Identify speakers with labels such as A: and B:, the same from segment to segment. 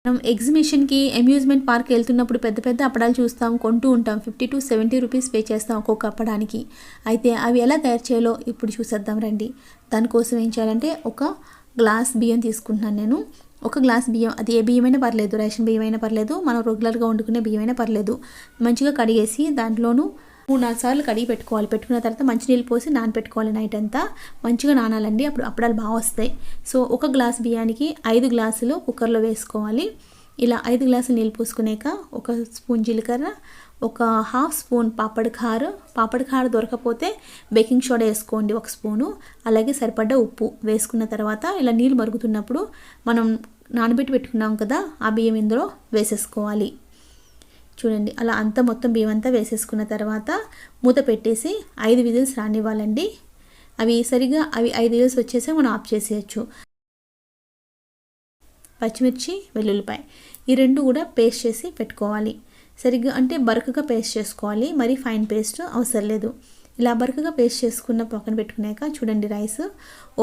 A: మనం ఎగ్జిబిషన్కి amusement park వెళ్తున్నప్పుడు పెద్ద పెద్ద అప్పడాలు చూస్తాం, కొంటూ ఉంటాం. 50 to 70 రూపీస్ పే చేస్తాం ఒక్కొక్క అప్పడానికి. అయితే అవి ఎలా తయారు చేయాలో ఇప్పుడు చూసేద్దాం రండి. దానికోసం ఏం చేయాలంటే ఒక గ్లాస్ బియ్యం తీసుకుంటున్నాను నేను. ఒక గ్లాస్ బియ్యం, అది ఏ బియ్యమైనా పర్లేదు, రేషన్ బియ్యం అయినా పర్లేదు, మనం రెగ్యులర్గా వండుకునే బియ్యం అయినా పర్లేదు. మంచిగా కడిగేసి దాంట్లోనూ 3-4 సార్లు కడిగి పెట్టుకోవాలి. పెట్టుకున్న తర్వాత మంచినీళ్ళు పోసి నానపెట్టుకోవాలి. నైట్ అంతా మంచిగా నానాలండి, అప్పుడు అప్పడాలు బాగా వస్తాయి. సో ఒక గ్లాస్ బియ్యానికి 5 గ్లాసులు కుక్కర్లో వేసుకోవాలి. ఇలా 5 గ్లాసులు నీళ్ళు పోసుకునేక ఒక స్పూన్ జీలకర్ర, ఒక హాఫ్ స్పూన్ పాపడ్ ఖార దొరకపోతే బేకింగ్ సోడా వేసుకోండి 1 స్పూను, అలాగే సరిపడ్డ ఉప్పు వేసుకున్న తర్వాత ఇలా నీళ్ళు మరుగుతున్నప్పుడు మనం నానబెట్టి పెట్టుకున్నాం కదా ఆ బియ్యం ఇందులో వేసేసుకోవాలి. చూడండి అలా అంతా మొత్తం బియ్యం అంతా వేసేసుకున్న తర్వాత మూత పెట్టేసి 5 విజిల్స్ రానివ్వాలండి. అవి 5 విజిల్స్ వచ్చేసి మనం ఆఫ్ చేసేయచ్చు. పచ్చిమిర్చి, వెల్లుల్లిపాయ ఈ 2 కూడా పేస్ట్ చేసి పెట్టుకోవాలి. సరిగ్గా అంటే బరకగా పేస్ట్ చేసుకోవాలి, మరి ఫైన్ పేస్ట్ అవసరం లేదు. ఇలా బరకగా పేస్ట్ చేసుకున్న పక్కన పెట్టుకున్నాక చూడండి రైస్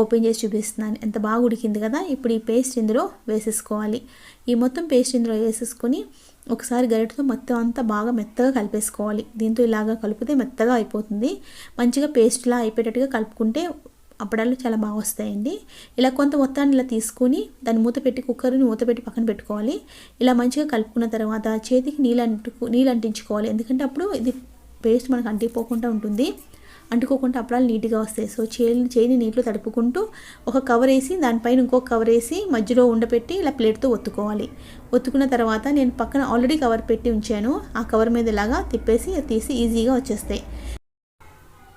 A: ఓపెన్ చేసి చూపిస్తున్నాను, ఎంత బాగా ఉడికింది కదా. ఇప్పుడు ఈ పేస్ట్ ఇందులో వేసేసుకోవాలి. ఈ మొత్తం పేస్ట్ ఇందులో వేసేసుకొని ఒకసారి గరిటెతో మొత్తం అంతా బాగా మెత్తగా కలిపేసుకోవాలి. దీంతో ఇలాగా కలిపితే మెత్తగా అయిపోతుంది. మంచిగా పేస్ట్లా అయిపోయేటట్టుగా కలుపుకుంటే అప్పడాలు చాలా బాగా వస్తాయండి. ఇలా కొంత మొత్తాన్ని ఇలా తీసుకొని దాన్ని కుక్కర్ని మూత పెట్టి పక్కన పెట్టుకోవాలి. ఇలా మంచిగా కలుపుకున్న తర్వాత చేతికి నీళ్ళు అంటించుకోవాలి, ఎందుకంటే అప్పుడు ఇది పేస్ట్ మనకు అంటిపోకుండా ఉంటుంది, అంటుకోకుండా అప్పడాలు నీట్గా వస్తాయి. సో చేయిని నీటిలో తడుపుకుంటూ ఒక కవర్ వేసి దానిపైన ఇంకొక కవర్ వేసి మధ్యలో ఉండపెట్టి ఇలా ప్లేట్తో ఒత్తుకోవాలి. ఒత్తుకున్న తర్వాత నేను పక్కన ఆల్రెడీ కవర్ పెట్టి ఉంచాను, ఆ కవర్ మీద ఇలాగా తిప్పేసి తీసి ఈజీగా వచ్చేస్తాయి.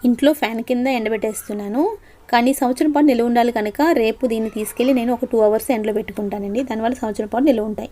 A: ఇంట్లో ఫ్యాన్ కింద ఎండబెట్టేస్తున్నాను, కానీ సంవత్సరం పాటు నిల్వ ఉండాలి కనుక రేపు దీన్ని తీసుకెళ్ళి నేను ఒక 2 hours ఎండలో పెట్టుకుంటానండి. దానివల్ల సంవత్సరం పాటు నిల్వ ఉంటాయి.